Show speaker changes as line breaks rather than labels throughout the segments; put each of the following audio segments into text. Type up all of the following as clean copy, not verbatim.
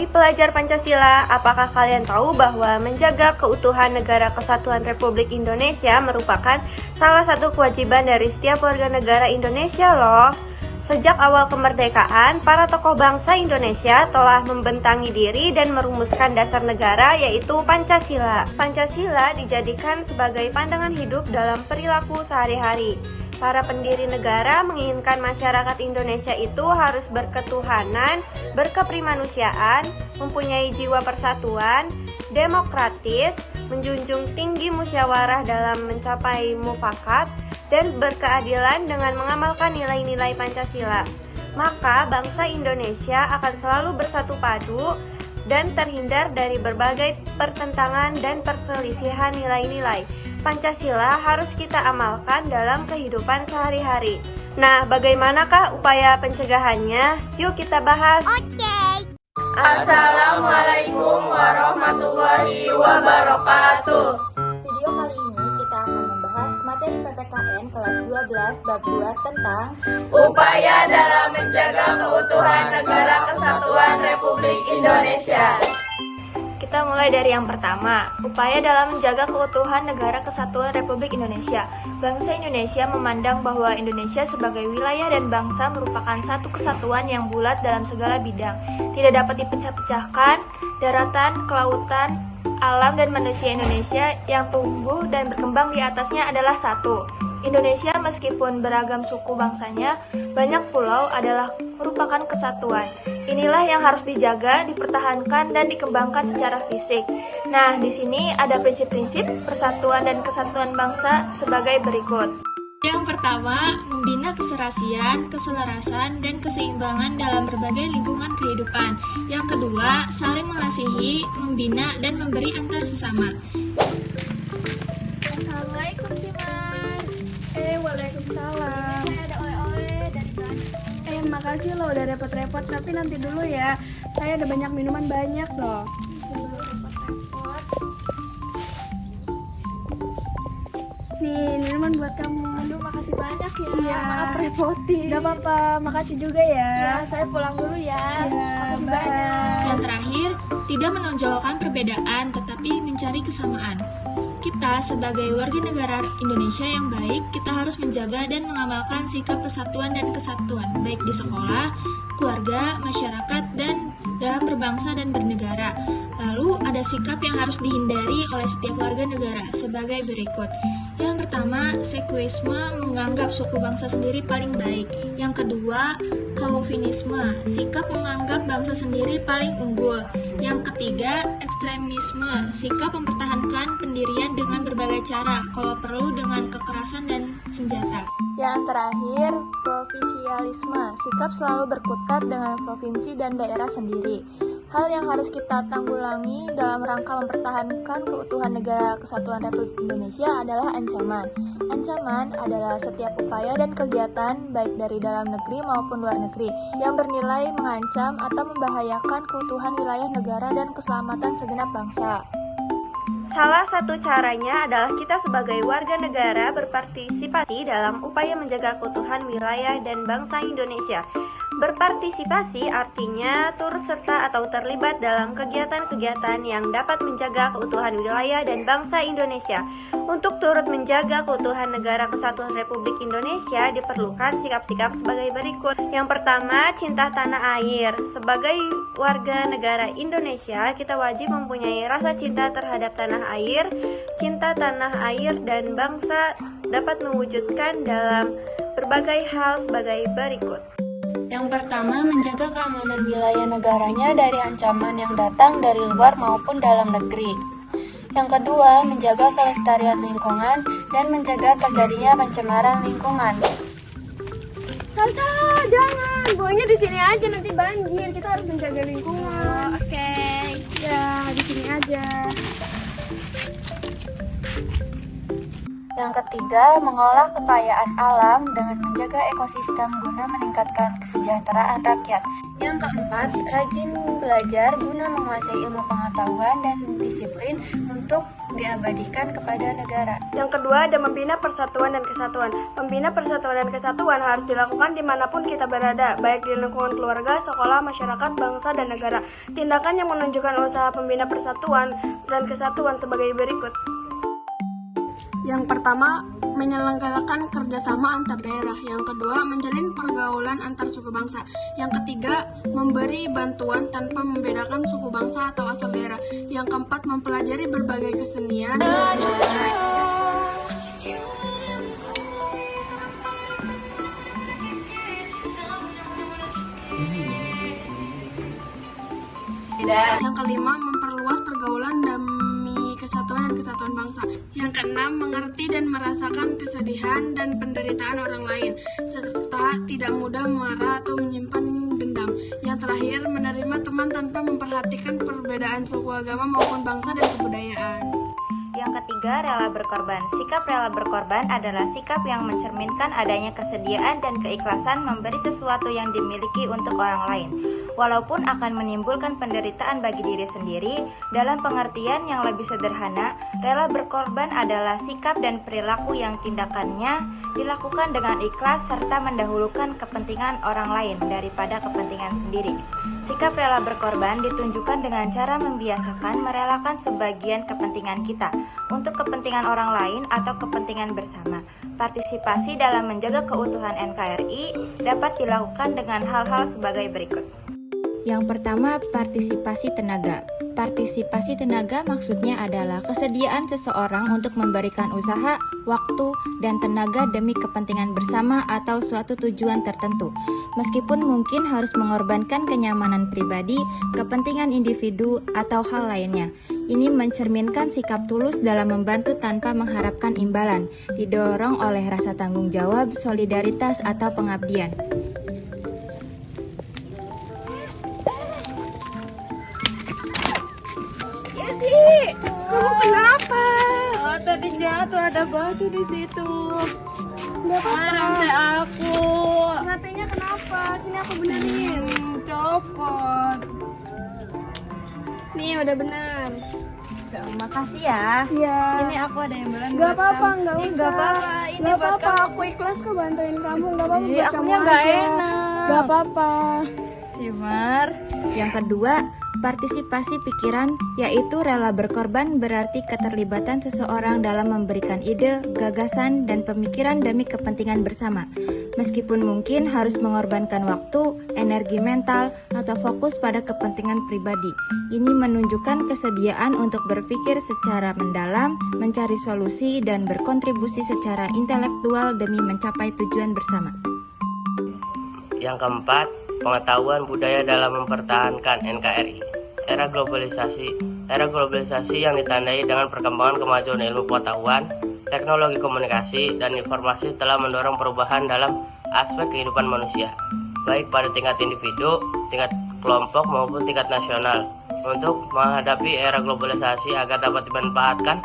Hai pelajar Pancasila, apakah kalian tahu bahwa menjaga keutuhan Negara Kesatuan Republik Indonesia merupakan salah satu kewajiban dari setiap warga negara Indonesia loh. Sejak awal kemerdekaan, para tokoh bangsa Indonesia telah membentangi diri dan merumuskan dasar negara yaitu Pancasila. Pancasila dijadikan sebagai pandangan hidup dalam perilaku sehari-hari. Para pendiri negara menginginkan masyarakat Indonesia itu harus berketuhanan, berkeprimanusiaan, mempunyai jiwa persatuan, demokratis, menjunjung tinggi musyawarah dalam mencapai mufakat, dan berkeadilan dengan mengamalkan nilai-nilai Pancasila. Maka bangsa Indonesia akan selalu bersatu padu dan terhindar dari berbagai pertentangan dan perselisihan nilai-nilai. Pancasila harus kita amalkan dalam kehidupan sehari-hari. Nah, bagaimanakah upaya pencegahannya? Yuk kita bahas.
Oke.
Assalamualaikum warahmatullahi wabarakatuh.
Video kali ini kita akan membahas materi PPKN kelas 12 bab 2 tentang
Upaya dalam menjaga keutuhan Negara Kesatuan Republik Indonesia.
Kita mulai dari yang pertama, upaya dalam menjaga keutuhan Negara Kesatuan Republik Indonesia. Bangsa Indonesia memandang bahwa Indonesia sebagai wilayah dan bangsa merupakan satu kesatuan yang bulat dalam segala bidang. Tidak dapat dipecah-pecahkan, daratan, kelautan, alam dan manusia Indonesia yang tumbuh dan berkembang di atasnya adalah satu. Indonesia meskipun beragam suku bangsanya, banyak pulau adalah merupakan kesatuan. Inilah yang harus dijaga, dipertahankan, dan dikembangkan secara fisik. Nah, di sini ada prinsip-prinsip persatuan dan kesatuan bangsa sebagai berikut.
Yang pertama, membina keserasian, keselarasan, dan keseimbangan dalam berbagai lingkungan kehidupan. Yang kedua, saling mengasihi, membina, dan memberi antar sesama.
Assalamualaikum sih mas. Waalaikumsalam. Saya ada oleh-oleh dari Bandung. Makasih loh udah repot-repot, tapi nanti dulu ya. Saya ada banyak minuman banyak loh. Nih, minuman buat kamu.
Aduh, makasih banyak ya.
Iya.
Maaf repotin.
Gak apa-apa, makasih juga ya.
Ya, saya pulang dulu ya.
Iya,
Makasih
bye.
banyak.
Yang terakhir, tidak menonjolkan perbedaan, tetapi mencari kesamaan. Kita sebagai warga negara Indonesia yang baik, kita harus menjaga dan mengamalkan sikap persatuan dan kesatuan, baik di sekolah, keluarga, masyarakat, dan dalam berbangsa dan bernegara. Lalu ada sikap yang harus dihindari oleh setiap warga negara sebagai berikut. Yang pertama, sekuisme, menganggap suku bangsa sendiri paling baik. Yang kedua, chauvinisme, sikap menganggap bangsa sendiri paling unggul. Yang ketiga, ekstremisme, sikap mempertahankan pendirian dengan berbagai cara, kalau perlu dengan kekerasan dan senjata.
Yang terakhir, provinsialisme, sikap selalu berkutat dengan provinsi dan daerah sendiri. Hal yang harus kita tanggulangi dalam rangka mempertahankan keutuhan Negara Kesatuan Republik Indonesia adalah ancaman. Ancaman adalah setiap upaya dan kegiatan baik dari dalam negeri maupun luar negeri yang bernilai mengancam atau membahayakan keutuhan wilayah negara dan keselamatan segenap bangsa.
Salah satu caranya adalah kita sebagai warga negara berpartisipasi dalam upaya menjaga keutuhan wilayah dan bangsa Indonesia. Berpartisipasi artinya turut serta atau terlibat dalam kegiatan-kegiatan yang dapat menjaga keutuhan wilayah dan bangsa Indonesia. Untuk turut menjaga keutuhan Negara Kesatuan Republik Indonesia diperlukan sikap-sikap sebagai berikut. Yang pertama, cinta tanah air. Sebagai warga negara Indonesia, kita wajib mempunyai rasa cinta terhadap tanah air. Cinta tanah air dan bangsa dapat mewujudkan dalam berbagai hal sebagai berikut.
Yang pertama, menjaga keamanan wilayah negaranya dari ancaman yang datang dari luar maupun dalam negeri. Yang kedua, menjaga kelestarian lingkungan dan mencegah terjadinya pencemaran lingkungan.
Salsa, jangan. Buangnya di sini aja, nanti banjir. Kita harus menjaga lingkungan.
Oke.
Ya, di sini aja.
Yang ketiga, mengolah kekayaan alam dengan menjaga ekosistem guna meningkatkan kesejahteraan rakyat. Yang keempat, rajin belajar guna menguasai ilmu pengetahuan dan disiplin untuk diabadikan kepada negara.
Yang kedua ada membina persatuan dan kesatuan. Membina persatuan dan kesatuan harus dilakukan dimanapun kita berada, baik di lingkungan keluarga, sekolah, masyarakat, bangsa, dan negara. Tindakan yang menunjukkan usaha pembina persatuan dan kesatuan sebagai berikut.
Yang pertama, menyelenggarakan kerjasama antar daerah. Yang kedua, menjalin pergaulan antar suku bangsa. Yang ketiga, memberi bantuan tanpa membedakan suku bangsa atau asal daerah. Yang keempat, mempelajari berbagai kesenian. Yang kelima, memperluas pergaulan demi kesatuan dan kesatuan bangsa. Yang keenam, mengerti dan merasakan kesedihan dan penderitaan orang lain, serta tidak mudah marah atau menyimpan dendam. Yang terakhir, menerima teman tanpa memperhatikan perbedaan suku, agama, maupun bangsa dan kebudayaan.
Yang ketiga, rela berkorban. Sikap rela berkorban adalah sikap yang mencerminkan adanya kesediaan dan keikhlasan memberi sesuatu yang dimiliki untuk orang lain, walaupun akan menimbulkan penderitaan bagi diri sendiri. Dalam pengertian yang lebih sederhana, rela berkorban adalah sikap dan perilaku yang tindakannya dilakukan dengan ikhlas serta mendahulukan kepentingan orang lain daripada kepentingan sendiri. Sikap rela berkorban ditunjukkan dengan cara membiasakan merelakan sebagian kepentingan kita untuk kepentingan orang lain atau kepentingan bersama. Partisipasi dalam menjaga keutuhan NKRI dapat dilakukan dengan hal-hal sebagai berikut.
Yang pertama, partisipasi tenaga. Partisipasi tenaga maksudnya adalah kesediaan seseorang untuk memberikan usaha, waktu, dan tenaga demi kepentingan bersama atau suatu tujuan tertentu. Meskipun mungkin harus mengorbankan kenyamanan pribadi, kepentingan individu, atau hal lainnya. Ini mencerminkan sikap tulus dalam membantu tanpa mengharapkan imbalan, didorong oleh rasa tanggung jawab, solidaritas, atau pengabdian.
Kamu kenapa?
Oh, tadi jatuh ada batu di situ.
Gak apa-apa.
Rantai aku.
Rantainya kenapa? Sini aku benerin.
Copot.
Nih udah benar.
Makasih ya.
Iya.
Ini aku ada yang belum.
Gak apa-apa, gak
Ini
usah.
gak apa-apa. Ini
Gak
buat
apa-apa,
kamu.
aku ikhlas kok bantuin kamu. Gak apa-apa,
Ih,
buat
akunya
kamu
gak
aja.
enak.
Gak apa-apa.
Cimar.
Yang kedua, partisipasi pikiran, yaitu rela berkorban berarti keterlibatan seseorang dalam memberikan ide, gagasan, dan pemikiran demi kepentingan bersama. Meskipun mungkin harus mengorbankan waktu, energi mental, atau fokus pada kepentingan pribadi. Ini menunjukkan kesediaan untuk berpikir secara mendalam, mencari solusi, dan berkontribusi secara intelektual demi mencapai tujuan bersama.
Yang keempat, pengetahuan budaya dalam mempertahankan NKRI. Era globalisasi yang ditandai dengan perkembangan kemajuan ilmu pengetahuan, teknologi komunikasi, dan informasi telah mendorong perubahan dalam aspek kehidupan manusia, baik pada tingkat individu, tingkat kelompok, maupun tingkat nasional. Untuk menghadapi era globalisasi agar dapat dimanfaatkan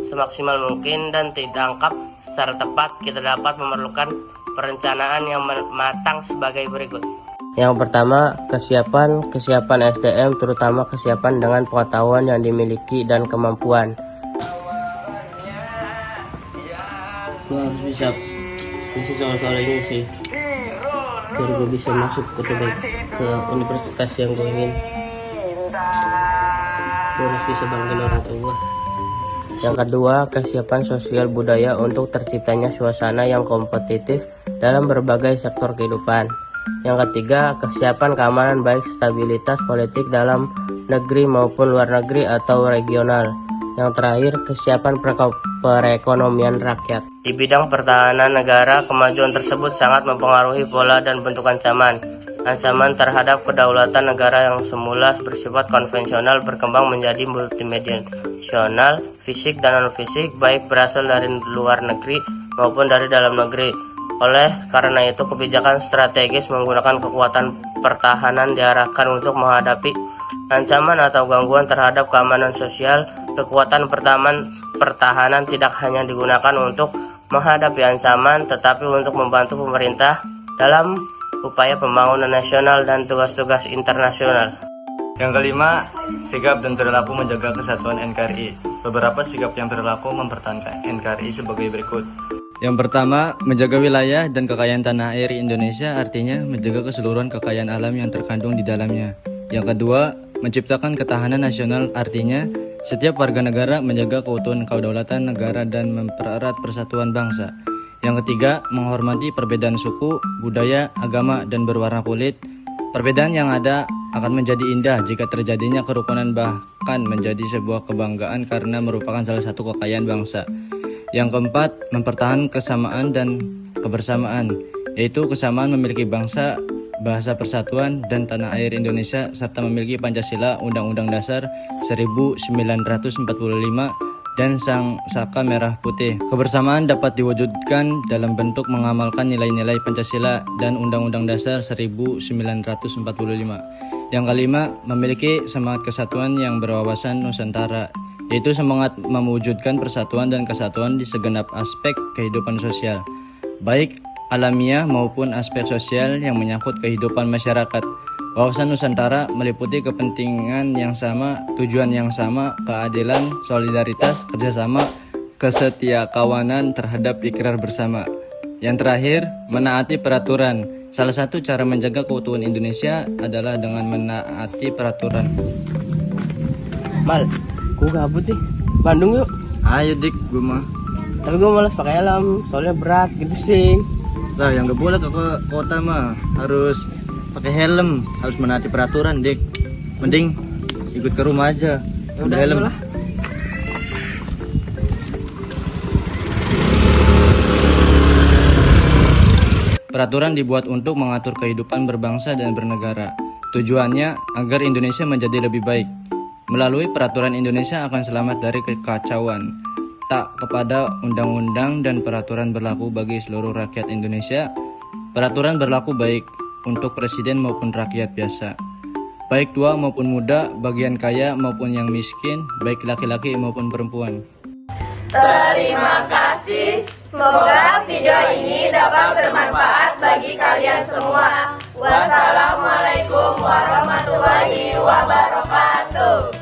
semaksimal mungkin dan ditangkap secara tepat, kita dapat memerlukan perencanaan yang matang sebagai berikut. Yang pertama, kesiapan SDM, terutama kesiapan dengan pengetahuan yang dimiliki dan kemampuan. Gue harus bisa soal-soal ini sih, biar gue bisa masuk ke universitas yang gue ingin. Gue harus bisa banggain orang tua gue. Yang kedua, kesiapan sosial budaya untuk terciptanya suasana yang kompetitif dalam berbagai sektor kehidupan. Yang ketiga, kesiapan keamanan baik stabilitas politik dalam negeri maupun luar negeri atau regional. Yang terakhir, kesiapan perekonomian rakyat. Di bidang pertahanan negara, kemajuan tersebut sangat mempengaruhi pola dan bentuk ancaman. Ancaman terhadap kedaulatan negara yang semula bersifat konvensional berkembang menjadi multidimensional, fisik dan non-fisik, baik berasal dari luar negeri maupun dari dalam negeri. Oleh karena itu, kebijakan strategis menggunakan kekuatan pertahanan diarahkan untuk menghadapi ancaman atau gangguan terhadap keamanan sosial, Kekuatan pertahanan tidak hanya digunakan untuk menghadapi ancaman, tetapi untuk membantu pemerintah dalam upaya pembangunan nasional dan tugas-tugas internasional.
Yang kelima, sikap dan perilaku menjaga kesatuan NKRI. Beberapa sikap yang perilaku mempertahankan NKRI sebagai berikut. Yang pertama, menjaga wilayah dan kekayaan tanah air Indonesia, artinya menjaga keseluruhan kekayaan alam yang terkandung di dalamnya. Yang kedua, menciptakan ketahanan nasional, artinya setiap warga negara menjaga keutuhan kedaulatan negara dan mempererat persatuan bangsa. Yang ketiga, menghormati perbedaan suku, budaya, agama, dan berwarna kulit. Perbedaan yang ada akan menjadi indah jika terjadinya kerukunan, bahkan menjadi sebuah kebanggaan karena merupakan salah satu kekayaan bangsa. Yang keempat, mempertahankan kesamaan dan kebersamaan, yaitu kesamaan memiliki bangsa, bahasa persatuan, dan tanah air Indonesia, serta memiliki Pancasila, Undang-Undang Dasar 1945, dan Sang Saka Merah Putih. Kebersamaan dapat diwujudkan dalam bentuk mengamalkan nilai-nilai Pancasila dan Undang-Undang Dasar 1945. Yang kelima, memiliki semangat kesatuan yang berwawasan Nusantara, yaitu semangat mewujudkan persatuan dan kesatuan di segenap aspek kehidupan sosial, baik alamiah maupun aspek sosial yang menyangkut kehidupan masyarakat. Wawasan Nusantara meliputi kepentingan yang sama, tujuan yang sama, keadilan, solidaritas, kerjasama, kesetiakawanan terhadap ikrar bersama. Yang terakhir, menaati peraturan. Salah satu cara menjaga keutuhan Indonesia adalah dengan menaati peraturan.
Mal, gue gabut nih. Bandung yuk.
Ayo dik, gue mah.
Tapi gue malas pakai helm, soalnya berat, gitu sih.
Lah yang gak boleh ke kota mah harus pakai helm, harus menaati peraturan dik. Mending ikut ke rumah aja. Udah helm.
Lah.
Peraturan dibuat untuk mengatur kehidupan berbangsa dan bernegara. Tujuannya agar Indonesia menjadi lebih baik. Melalui peraturan Indonesia akan selamat dari kekacauan. Tak kepada undang-undang dan peraturan berlaku bagi seluruh rakyat Indonesia. Peraturan berlaku baik untuk presiden maupun rakyat biasa, baik tua maupun muda, bagian kaya maupun yang miskin, baik laki-laki maupun perempuan.
Terima kasih. Semoga video ini dapat bermanfaat bagi kalian semua. Wassalamualaikum warahmatullahi wabarakatuh.